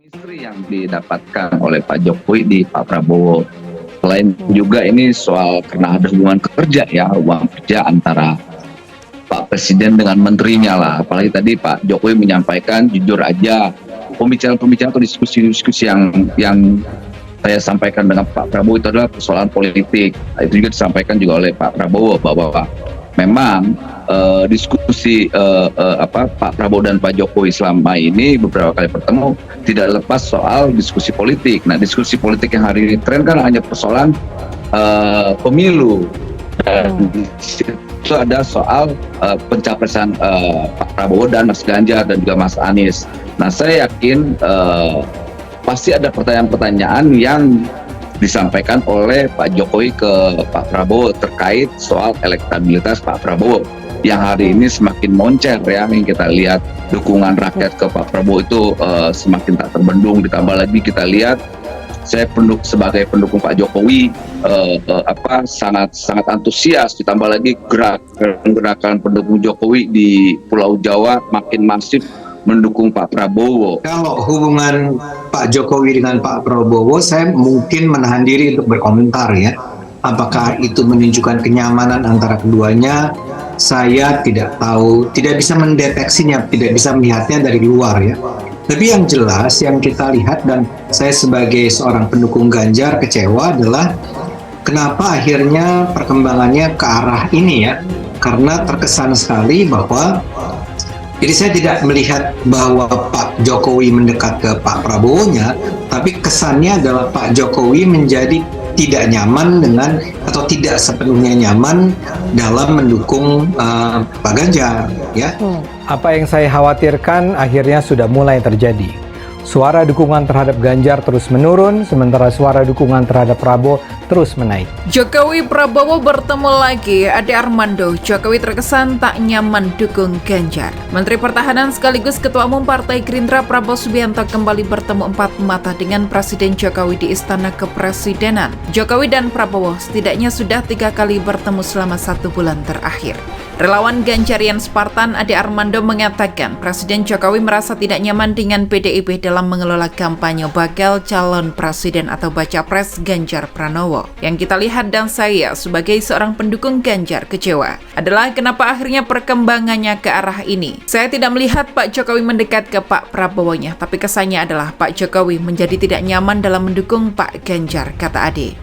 Istri yang didapatkan oleh Pak Jokowi di Pak Prabowo. Selain juga ini soal karena ada hubungan kerja ya, hubungan kerja antara Pak Presiden dengan menterinya lah. Apalagi tadi Pak Jokowi menyampaikan jujur aja pembicaraan-pembicaraan atau diskusi-diskusi yang saya sampaikan dengan Pak Prabowo itu adalah persoalan politik. Itu juga disampaikan juga oleh Pak Prabowo bahwa memang diskusi Pak Prabowo dan Pak Jokowi selama ini beberapa kali bertemu tidak lepas soal diskusi politik. Nah, diskusi politik yang hari ini tren kan hanya persoalan pemilu. Dan itu ada soal pencapresan Pak Prabowo dan Mas Ganjar dan juga Mas Anies. Nah, saya yakin pasti ada pertanyaan-pertanyaan yang disampaikan oleh Pak Jokowi ke Pak Prabowo terkait soal elektabilitas Pak Prabowo yang hari ini semakin moncer ya, yang kita lihat dukungan rakyat ke Pak Prabowo itu semakin tak terbendung. Ditambah lagi kita lihat saya sebagai pendukung Pak Jokowi sangat antusias, ditambah lagi gerakan pendukung Jokowi di Pulau Jawa makin masif mendukung Pak Prabowo. Kalau hubungan Pak Jokowi dengan Pak Prabowo, saya mungkin menahan diri untuk berkomentar ya. Apakah itu menunjukkan kenyamanan antara keduanya? Saya tidak tahu, tidak bisa mendeteksinya, tidak bisa melihatnya dari luar ya. Tapi yang jelas yang kita lihat dan saya sebagai seorang pendukung Ganjar kecewa adalah kenapa akhirnya perkembangannya ke arah ini ya. Karena terkesan sekali bahwa jadi saya tidak melihat bahwa Pak Jokowi mendekat ke Pak Prabowo-nya, tapi kesannya adalah Pak Jokowi menjadi tidak nyaman dengan atau tidak sepenuhnya nyaman dalam mendukung Pak Ganjar, ya. Apa yang saya khawatirkan akhirnya sudah mulai terjadi. Suara dukungan terhadap Ganjar terus menurun, sementara suara dukungan terhadap Prabowo terus menaik. Jokowi Prabowo bertemu lagi. Ade Armando, Jokowi terkesan tak nyaman dukung Ganjar. Menteri Pertahanan sekaligus Ketua Umum Partai Gerindra Prabowo Subianto kembali bertemu empat mata dengan Presiden Jokowi di Istana Kepresidenan. Jokowi dan Prabowo setidaknya sudah 3 kali bertemu selama 1 bulan terakhir. Relawan Ganjarian Spartan Ade Armando mengatakan Presiden Jokowi merasa tidak nyaman dengan PDIP dalam mengelola kampanye bakal calon presiden atau baca pres Ganjar Pranowo. Yang kita lihat dan saya sebagai seorang pendukung Ganjar kecewa adalah kenapa akhirnya perkembangannya ke arah ini. Saya tidak melihat Pak Jokowi mendekat ke Pak Prabowo-nya, tapi kesannya adalah Pak Jokowi menjadi tidak nyaman dalam mendukung Pak Ganjar, kata Ade.